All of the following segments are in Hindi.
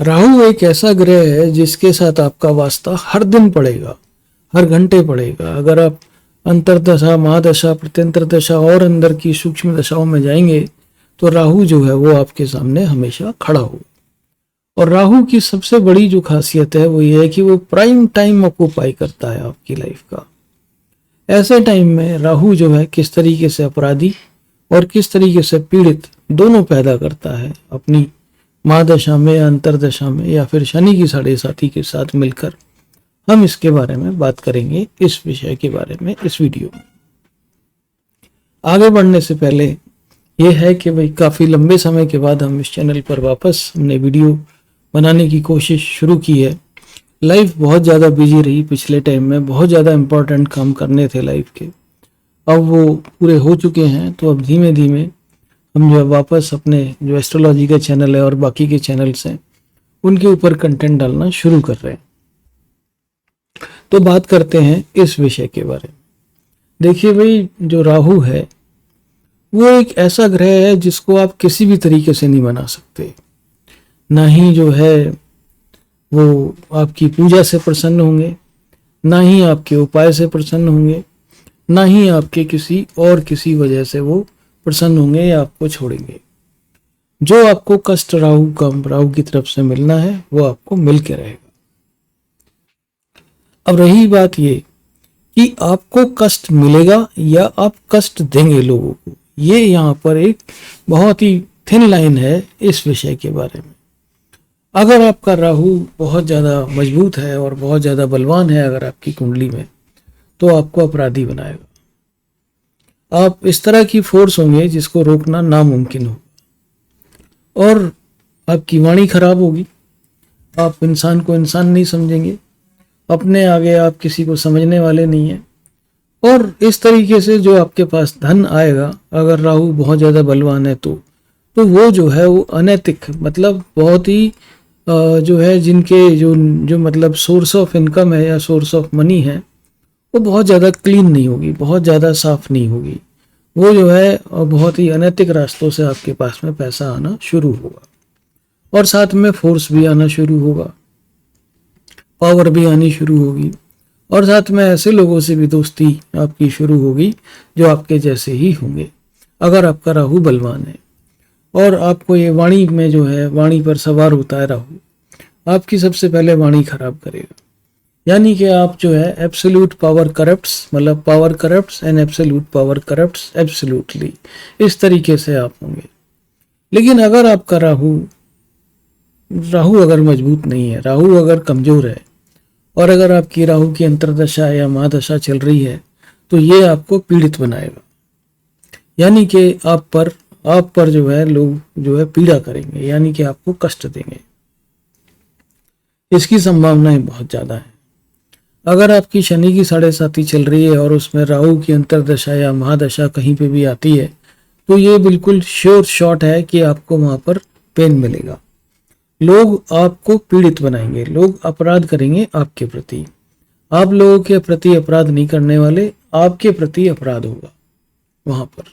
राहु एक ऐसा ग्रह है जिसके साथ आपका वास्ता हर दिन पड़ेगा, हर घंटे पड़ेगा। अगर आप अंतरदशा, महादशा, प्रत्यंतर दशा और अंदर की सूक्ष्म दशाओं में जाएंगे तो राहु जो है वो आपके सामने हमेशा खड़ा हो। और राहु की सबसे बड़ी जो खासियत है वो ये है कि वो प्राइम टाइम ऑक्यूपाई करता है आपकी लाइफ का। ऐसे टाइम में राहु जो है किस तरीके से अपराधी और किस तरीके से पीड़ित दोनों पैदा करता है अपनी महादशा में या अंतरदशा में या फिर शनि की साढ़े साथी के साथ मिलकर, हम इसके बारे में बात करेंगे, इस विषय के बारे में इस वीडियो में। आगे बढ़ने से पहले ये है कि भाई काफ़ी लंबे समय के बाद हम इस चैनल पर वापस हमने वीडियो बनाने की कोशिश शुरू की है। लाइफ बहुत ज़्यादा बिजी रही पिछले टाइम में, बहुत ज़्यादा इम्पोर्टेंट काम करने थे लाइफ के, अब वो पूरे हो चुके हैं। तो अब धीमे धीमे हम जो वापस अपने जो एस्ट्रोलॉजी का चैनल है और बाकी के चैनल्स हैं उनके ऊपर कंटेंट डालना शुरू कर रहे हैं। तो बात करते हैं इस विषय के बारे में। देखिए भाई, जो राहु है वो एक ऐसा ग्रह है जिसको आप किसी भी तरीके से नहीं बना सकते। ना ही जो है वो आपकी पूजा से प्रसन्न होंगे, ना ही आपके उपाय से प्रसन्न होंगे, ना ही आपके किसी वजह से वो प्रसन्न होंगे या आपको छोड़ेंगे। जो आपको कष्ट राहु की तरफ से मिलना है वो आपको मिल के रहेगा। अब रही बात ये कि आपको कष्ट मिलेगा या आप कष्ट देंगे लोगों को, ये यहाँ पर एक बहुत ही थिन लाइन है इस विषय के बारे में। अगर आपका राहु बहुत ज़्यादा मजबूत है और बहुत ज़्यादा बलवान है अगर आपकी कुंडली में, तो आपको अपराधी बनाएगा। आप इस तरह की फोर्स होंगे जिसको रोकना नामुमकिन हो, और आपकी वाणी खराब होगी। आप इंसान को इंसान नहीं समझेंगे, अपने आगे आप किसी को समझने वाले नहीं हैं। और इस तरीके से जो आपके पास धन आएगा, अगर राहु बहुत ज़्यादा बलवान है तो वो जो है वो अनैतिक, मतलब बहुत ही जो है जिनके जो मतलब सोर्स ऑफ इनकम है या सोर्स ऑफ मनी है वो बहुत ज़्यादा क्लीन नहीं होगी, बहुत ज़्यादा साफ नहीं होगी। वो जो है बहुत ही अनैतिक रास्तों से आपके पास में पैसा आना शुरू होगा, और साथ में फोर्स भी आना शुरू होगा, पावर भी आनी शुरू होगी, और साथ में ऐसे लोगों से भी दोस्ती आपकी शुरू होगी जो आपके जैसे ही होंगे अगर आपका राहु बलवान है। और आपको ये वाणी में जो है, वाणी पर सवार होता है राहु, आपकी सबसे पहले वाणी खराब करेगा। यानी कि आप जो है एब्सोल्यूट पावर करप्ट्स, मतलब power corrupts and absolute power corrupts absolutely, इस तरीके से आप होंगे। लेकिन अगर आपका राहु अगर मजबूत नहीं है, राहु अगर कमजोर है, और अगर आपकी राहु की अंतरदशा या महादशा चल रही है, तो ये आपको पीड़ित बनाएगा। यानी कि आप पर जो है लोग जो है पीड़ा करेंगे, यानी कि आपको कष्ट देंगे। इसकी संभावनाएं बहुत ज़्यादा है। अगर आपकी शनि की साढ़े साथी चल रही है और उसमें राहु की अंतरदशा या महादशा कहीं पे भी आती है, तो ये बिल्कुल श्योर शॉट है कि आपको वहां पर पेन मिलेगा। लोग आपको पीड़ित बनाएंगे, लोग अपराध करेंगे आपके प्रति। आप लोगों के प्रति अपराध नहीं करने वाले, आपके प्रति अपराध होगा वहां पर।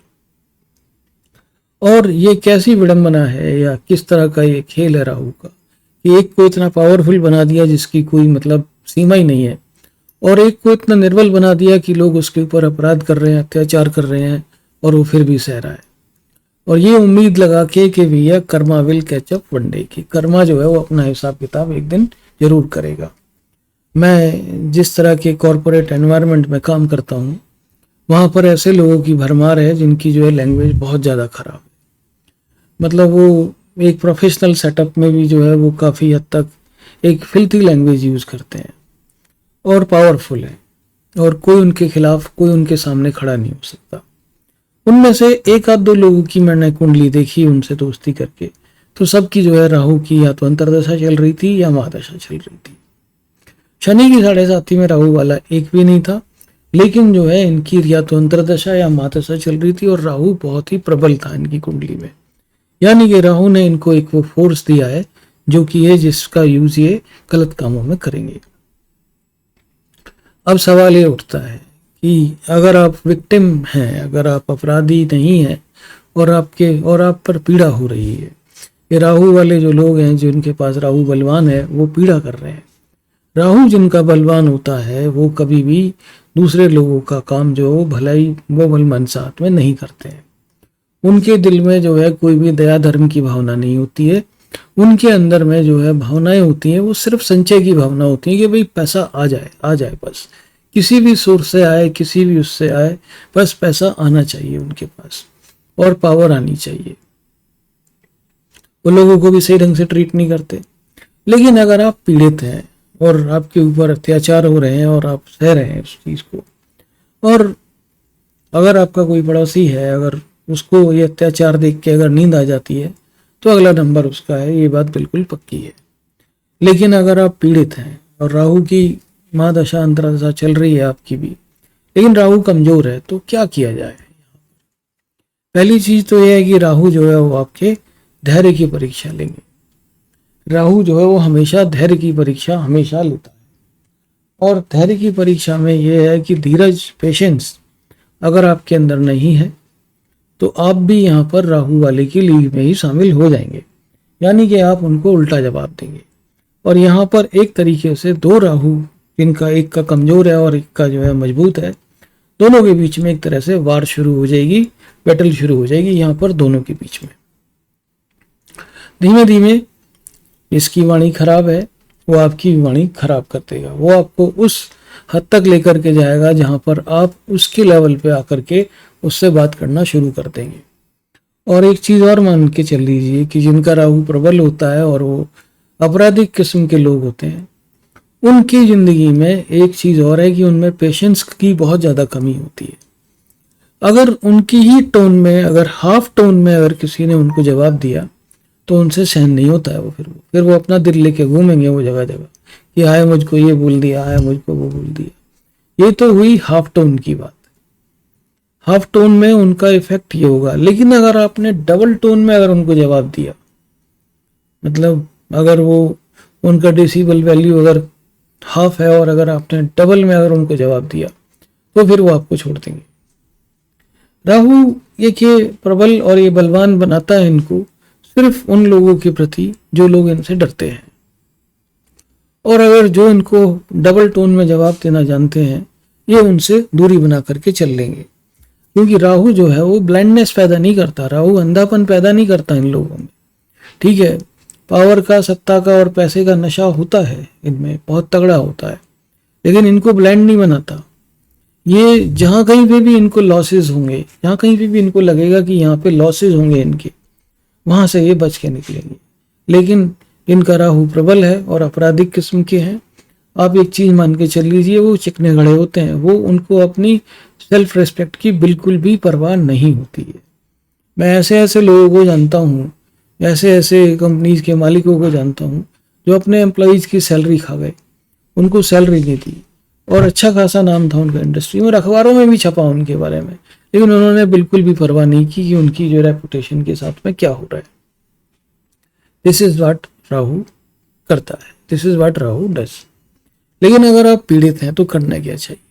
और ये कैसी विडंबना है या किस तरह का ये खेल है राहु का कि एक को इतना पावरफुल बना दिया जिसकी कोई मतलब सीमा ही नहीं है, और एक को इतना निर्बल बना दिया कि लोग उसके ऊपर अपराध कर रहे हैं, अत्याचार कर रहे हैं, और वो फिर भी सह रहा है। और ये उम्मीद लगा के कि भैया karma will catch up one day, की कर्मा जो है वो अपना हिसाब किताब एक दिन जरूर करेगा। मैं जिस तरह के कॉरपोरेट एनवायरनमेंट में काम करता हूँ, वहाँ पर ऐसे लोगों की भरमार है जिनकी जो है लैंग्वेज बहुत ज़्यादा खराब है। मतलब वो एक प्रोफेशनल सेटअप में भी जो है वो काफ़ी हद तक एक फिल्थी लैंग्वेज यूज़ करते हैं और पावरफुल है, और कोई उनके खिलाफ, कोई उनके सामने खड़ा नहीं हो सकता। उनमें से एक आध दो लोगों की मैंने कुंडली देखी उनसे दोस्ती करके, तो सबकी जो है राहु की या तो अंतरदशा चल रही थी या महादशा चल रही थी। शनि की साढ़े साथी में राहु वाला एक भी नहीं था, लेकिन जो है इनकी या तो अंतरदशा या महादशा चल रही थी और राहु बहुत ही प्रबल था इनकी कुंडली में। यानी कि राहु ने इनको एक वो फोर्स दिया है जो कि है जिसका यूज ये गलत कामों में करेंगे। अब सवाल ये उठता है कि अगर आप विक्टिम हैं, अगर आप अपराधी नहीं हैं, और आप पर पीड़ा हो रही है, ये राहु वाले जो लोग हैं, जिनके पास राहु बलवान है, वो पीड़ा कर रहे हैं। राहु जिनका बलवान होता है वो कभी भी दूसरे लोगों का काम जो भलाई वो भल मनसात में नहीं करते हैं। उनके दिल में जो है कोई भी दया धर्म की भावना नहीं होती है। उनके अंदर में जो है भावनाएं होती हैं वो सिर्फ संचय की भावना होती है कि भाई पैसा आ जाए बस, किसी भी सोर्स से आए, किसी भी उससे आए, बस पैसा आना चाहिए उनके पास और पावर आनी चाहिए। वो लोगों को भी सही ढंग से ट्रीट नहीं करते। लेकिन अगर आप पीड़ित हैं और आपके ऊपर अत्याचार हो रहे हैं और आप सह रहे हैं उस चीज को, और अगर आपका कोई पड़ोसी है, अगर उसको ये अत्याचार देख के अगर नींद आ जाती है तो अगला नंबर उसका है, ये बात बिल्कुल पक्की है। लेकिन अगर आप पीड़ित हैं और राहु की महादशा अंतरदशा चल रही है आपकी भी, लेकिन राहु कमजोर है, तो क्या किया जाए? पहली चीज तो यह है कि राहु जो है वो आपके धैर्य की परीक्षा लेंगे। राहु जो है वो हमेशा धैर्य की परीक्षा हमेशा लेता है, और धैर्य की परीक्षा में यह है कि धीरज, पेशेंस अगर आपके अंदर नहीं है तो आप भी यहाँ पर राहु वाले की लीग में ही शामिल हो जाएंगे, यानी कि आप उनको उल्टा जवाब देंगे। और यहाँ पर एक तरीके से दो राहु, जिनका एक का कमजोर है और एक का जो है मजबूत है, दोनों के बीच में एक तरह से वार शुरू हो जाएगी, बैटल शुरू हो जाएगी यहाँ पर दोनों के बीच में। धीमे धीमे इसकी वाणी खराब है, वो आपकी वाणी खराब कर देगा। वो आपको उस हद तक लेकर के जाएगा जहां पर आप उसके लेवल पे आकर के उससे बात करना शुरू कर देंगे। और एक चीज और मान के चल लीजिए कि जिनका राहु प्रबल होता है और वो आपराधिक किस्म के लोग होते हैं, उनकी जिंदगी में एक चीज और है कि उनमें पेशेंस की बहुत ज्यादा कमी होती है। अगर उनकी ही टोन में, अगर हाफ टोन में अगर किसी ने उनको जवाब दिया तो उनसे सहन नहीं होता है। फिर वो अपना दिल लेके घूमेंगे वो जगह जगह कि आए मुझको ये बोल दिया, आए मुझको वो बोल दिया। ये तो हुई हाफ टोन की बात। हाफ टोन में उनका इफेक्ट ये होगा। लेकिन अगर आपने डबल टोन में अगर उनको जवाब दिया, मतलब अगर वो उनका डेसिबल वैल्यू अगर हाफ है और अगर आपने डबल में अगर उनको जवाब दिया तो फिर वो आपको छोड़ देंगे। राहु ये प्रबल और ये बलवान बनाता है इनको सिर्फ उन लोगों के प्रति जो लोग इनसे डरते हैं, और अगर जो इनको डबल टोन में जवाब देना जानते हैं ये उनसे दूरी बना करके चल लेंगे। क्योंकि राहु जो है वो ब्लाइंडनेस पैदा नहीं करता, राहु अंधापन पैदा नहीं करता इन लोगों में। ठीक है, पावर का, सत्ता का और पैसे का नशा होता है इनमें, बहुत तगड़ा होता है, लेकिन इनको ब्लाइंड नहीं बनाता। ये जहां कहीं पे भी इनको लॉसेस होंगे, जहां कहीं पे भी इनको लगेगा कि यहाँ पे लॉसेस होंगे इनके, वहां से ये बच के निकलेंगे। लेकिन इनका राहु प्रबल है और आपराधिक किस्म के हैं। आप एक चीज मान के चल लीजिए, वो चिकने गड़े होते हैं, वो उनको अपनी सेल्फ रेस्पेक्ट की बिल्कुल भी परवाह नहीं होती है। मैं ऐसे ऐसे लोगों को जानता हूँ, ऐसे ऐसे कंपनीज के मालिकों को जानता हूँ जो अपने एम्प्लॉयज की सैलरी खा गए, उनको सैलरी नहीं दी, और अच्छा खासा नाम था उनका इंडस्ट्री में, अखबारों में भी छपा उनके बारे में, लेकिन उन्होंने बिल्कुल भी परवाह नहीं की कि उनकी जो रेपुटेशन के साथ में क्या हो रहा है। दिस इज व्हाट राहु करता है, this is what Rahu does. लेकिन अगर आप पीड़ित हैं तो करना क्या चाहिए?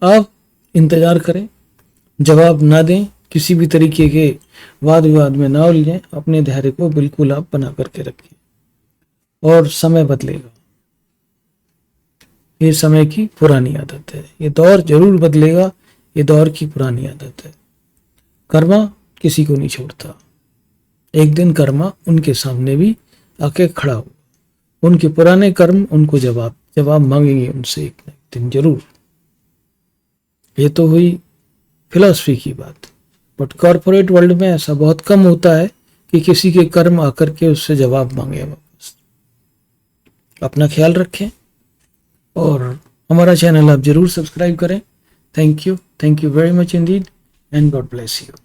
आप इंतजार करें, जवाब ना दें, किसी भी तरीके के वाद विवाद में ना उलझें, अपने धैर्य को बिल्कुल आप बना करके रखें, और समय बदलेगा। ये समय की पुरानी आदत है, ये दौर जरूर बदलेगा, ये दौर की पुरानी आदत है। कर्मा किसी को नहीं छोड़ता, एक दिन कर्मा उनके सामने भी आके खड़ा हो, उनके पुराने कर्म उनको जवाब मांगेंगे उनसे एक दिन जरूर। ये तो हुई फिलॉसफी की बात, बट कॉर्पोरेट वर्ल्ड में ऐसा बहुत कम होता है कि किसी के कर्म आकर के उससे जवाब मांगे वापस। अपना ख्याल रखें और हमारा चैनल आप जरूर सब्सक्राइब करें। Thank you very much Indeed, and God bless you.